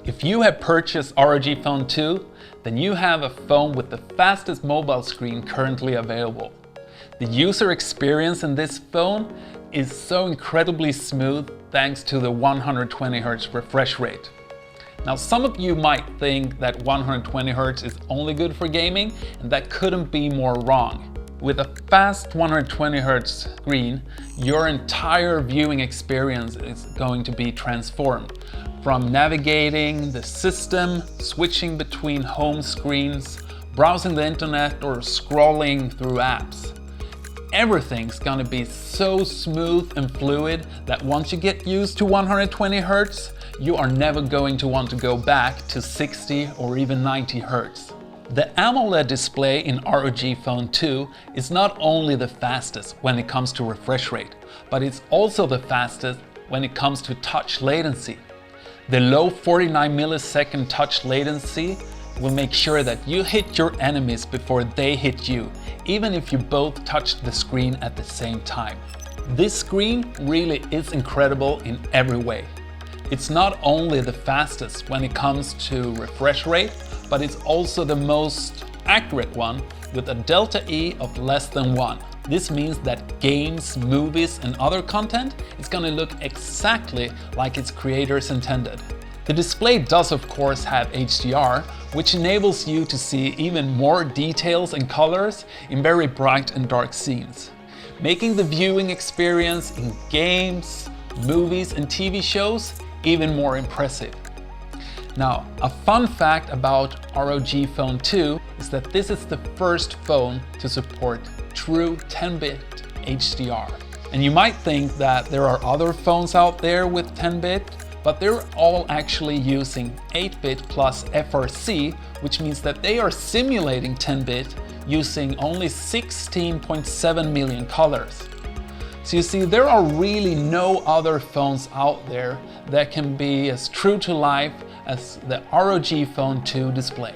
If you have purchased ROG Phone II, then you have a phone with the fastest mobile screen currently available. The user experience in this phone is so incredibly smooth thanks to the 120Hz refresh rate. Now, some of you might think that 120Hz is only good for gaming, and that couldn't be more wrong. With a fast 120Hz screen, your entire viewing experience is going to be transformed. From navigating the system, switching between home screens, browsing the internet, or scrolling through apps. Everything's gonna be so smooth and fluid that once you get used to 120Hz, you are never going to want to go back to 60 or even 90Hz. The Amoled display in ROG Phone II is not only the fastest when it comes to refresh rate, but it's also the fastest when it comes to touch latency. The low 49 millisecond touch latency will make sure that you hit your enemies before they hit you, even if you both touch the screen at the same time. This screen really is incredible in every way. It's not only the fastest when it comes to refresh rate, but it's also the most accurate one with a delta E of less than 1. This means that games, movies and other content is gonna look exactly like its creators intended. The display does of course have HDR, which enables you to see even more details and colors in very bright and dark scenes, making the viewing experience in games, movies and TV shows even more impressive. Now, a fun fact about ROG Phone II is that this is the first phone to support true 10-bit HDR. And you might think that there are other phones out there with 10-bit, but they're all actually using 8-bit plus FRC, which means that they are simulating 10-bit using only 16.7 million colors. So you see, there are really no other phones out there that can be as true to life as the ROG Phone II display.